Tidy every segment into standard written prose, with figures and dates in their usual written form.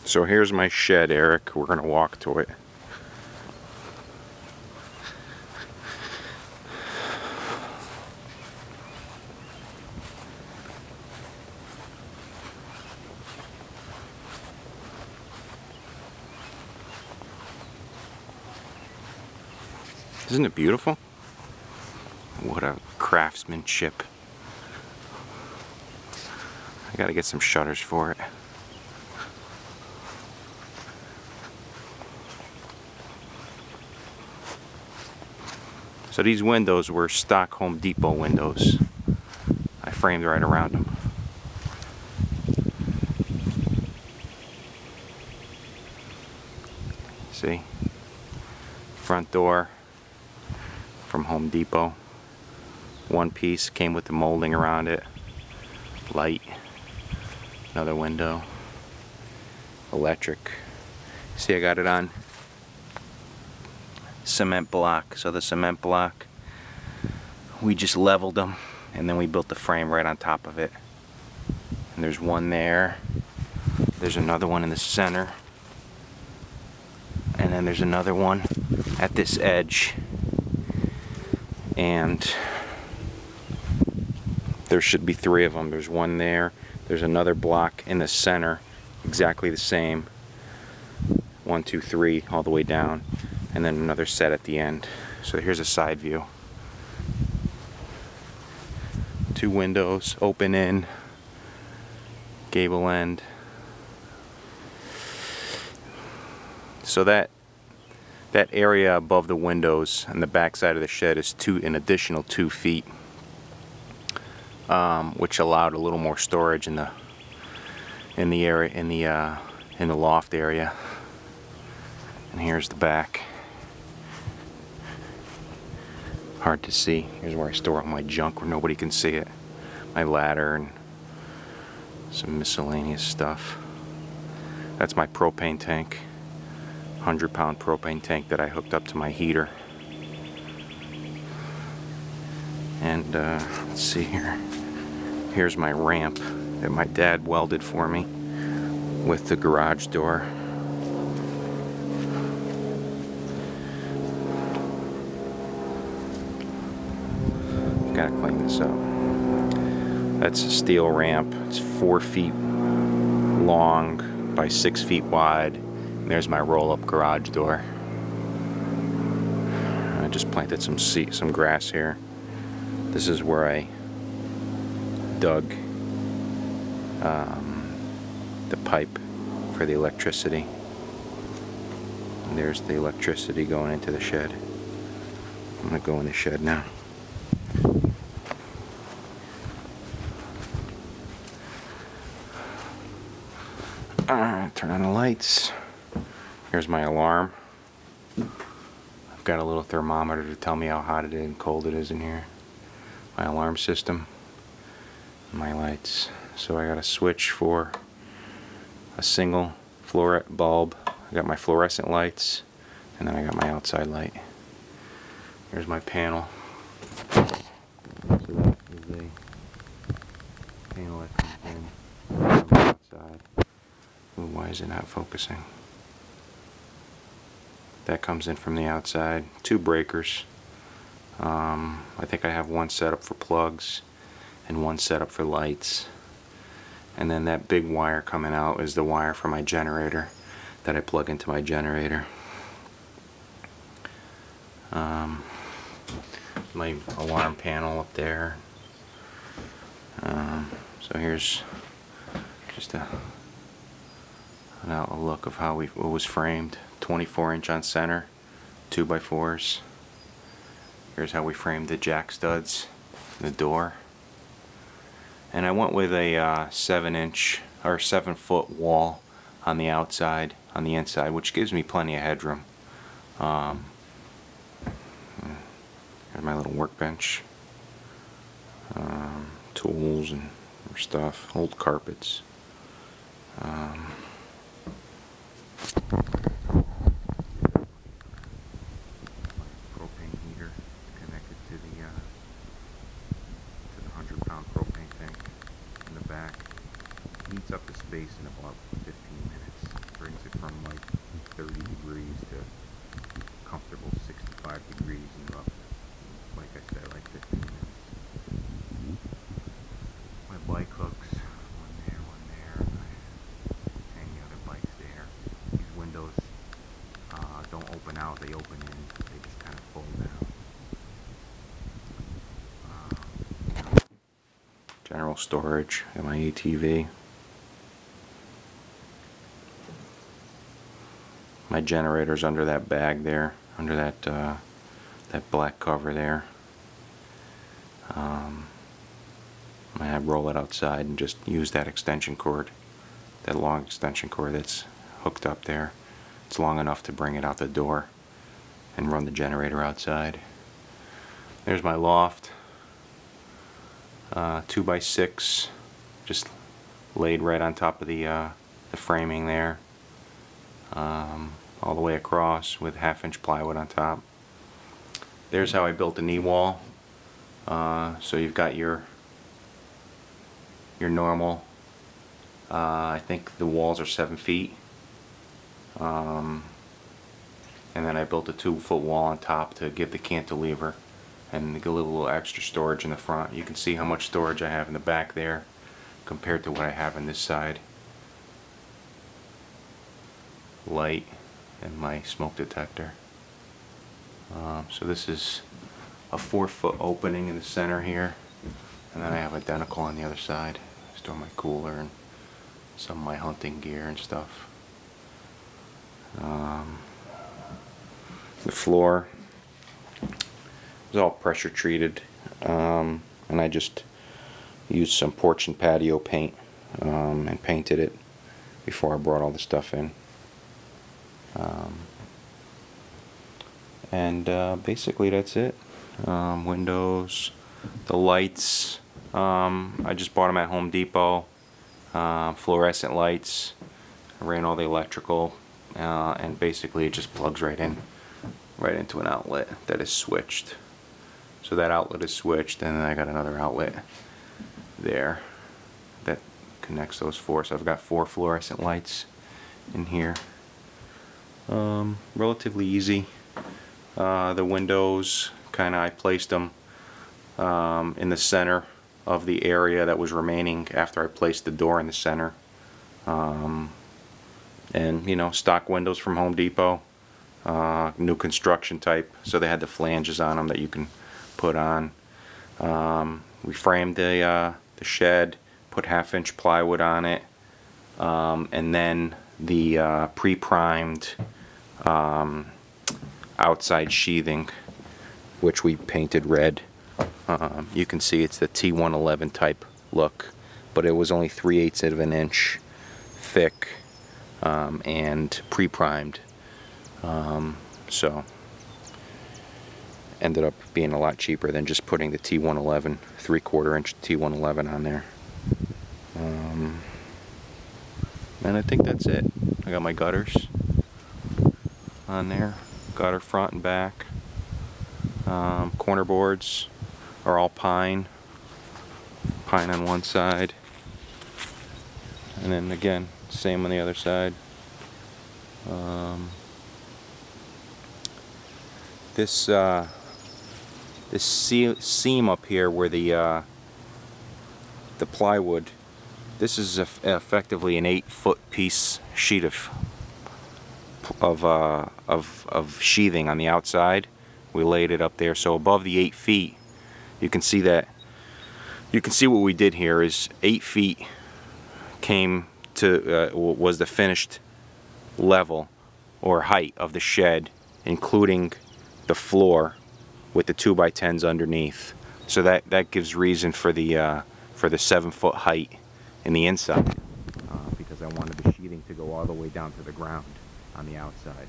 So here's my shed, Eric. We're gonna walk to it. Isn't it beautiful? What a craftsmanship. I gotta get some shutters for it. So these windows were stock Home Depot windows. I framed right around them. See? Front door from Home Depot. One piece, came with the molding around it. Light. Another window. Electric. See, I got it on cement block. So the cement block, we just leveled them and then we built the frame right on top of it. And there's one there. There's another one in the center. And then there's another one at this edge. And there should be 3 of them. There's one there. There's another block in the center, exactly the same. 1, 2, 3, all the way down. And then another set at the end. So here's a side view. 2 windows, open in, gable end. So that area above the windows and the back side of the shed is an additional 2 feet, which allowed a little more storage in the area in the loft area. And here's the back. Hard to see. Here's where I store all my junk where nobody can see it. My ladder and some miscellaneous stuff. That's my propane tank. 100-pound propane tank that I hooked up to my heater. And let's see here. Here's my ramp that my dad welded for me with the garage door. Gotta clean this up. That's a steel ramp. It's 4 feet long by 6 feet wide. And there's my roll-up garage door. I just planted some grass here. This is where I dug the pipe for the electricity. And there's the electricity going into the shed. I'm gonna go in the shed now. Alright, turn on the lights. Here's my alarm. I've got a little thermometer to tell me how hot it is and cold it is in here. My alarm system. My lights. So I got a switch for a single fluorescent bulb. I got my fluorescent lights, and then I got my outside light. Here's my panel. So that is a panel that comes in from the outside. Ooh, why is it not focusing? That comes in from the outside. 2 breakers. I think I have one set up for plugs and one set up for lights. And then that big wire coming out is the wire for my generator that I plug into my generator. My alarm panel up there. So here's just a look of how it was framed. 24-inch on center, 2x4s. Here's how we framed the jack studs, the door. And I went with a 7-inch or 7-foot wall on the outside, on the inside, which gives me plenty of headroom. Here's my little workbench. Tools and stuff, old carpets. Propane heater connected to the 100-pound propane tank in the back. Heats up the space in about 15 minutes for general storage in my ATV. My generator's under that bag there, under that that black cover there. I roll it outside and just use that extension cord, that long extension cord that's hooked up there. It's long enough to bring it out the door and run the generator outside. There's my loft, 2x6, just laid right on top of the framing there, all the way across with 1/2-inch plywood on top. There's how I built the knee wall. So you've got your normal, I think the walls are 7 feet, and then I built a 2-foot wall on top to give the cantilever and get a little extra storage in the front. You can see how much storage I have in the back there compared to what I have on this side. Light and my smoke detector. So this is a 4-foot opening in the center here, and then I have identical on the other side. I store my cooler and some of my hunting gear and stuff. The floor is all pressure treated, and I just used some porch and patio paint and painted it before I brought all the stuff in. Basically that's it. Windows, the lights, I just bought them at Home Depot. Fluorescent lights. I ran all the electrical, and basically it just plugs right into an outlet that is switched. So that outlet is switched, and then I got another outlet there that connects those 4. So I've got 4 fluorescent lights in here. Relatively easy. The windows, I placed them in the center of the area that was remaining after I placed the door in the center. And stock windows from Home Depot, new construction type, so they had the flanges on them that you can put on. We framed the shed, put 1/2-inch plywood on it, and then the pre-primed outside sheathing, which we painted red. You can see it's the T111 type look, but it was only 3/8 of an inch thick and pre-primed, so ended up being a lot cheaper than just putting the T111 3/4 inch T111 on there. And I think that's it. I got my gutters on there, gutter front and back. Corner boards are all pine on one side, and then again same on the other side. This seam up here where the plywood, this is effectively an 8-foot piece sheet of sheathing on the outside. We laid it up there, so above the 8 feet, you can see that. You can see what we did here is 8 feet came to was the finished level or height of the shed, including the floor with the 2x10s underneath. So that gives reason for the 7-foot height in the inside, because I wanted the sheathing to go all the way down to the ground on the outside.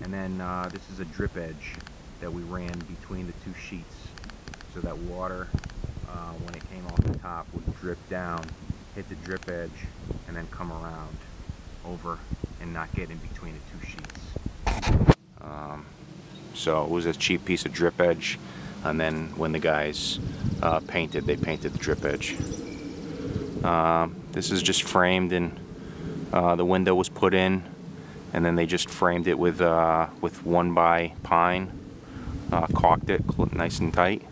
And then this is a drip edge that we ran between the 2 sheets, so that water, when it came off the top, would drip down, hit the drip edge, and then come around over and not get in between the 2 sheets. So it was a cheap piece of drip edge, and then when the guys painted, they painted the drip edge. This is just framed, and the window was put in, and then they just framed it with 1x pine, caulked it nice and tight.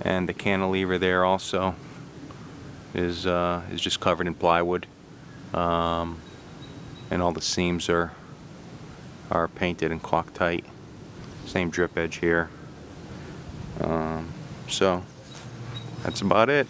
And the cantilever there also is just covered in plywood, and all the seams are painted and caulk tight. Same drip edge here. So that's about it.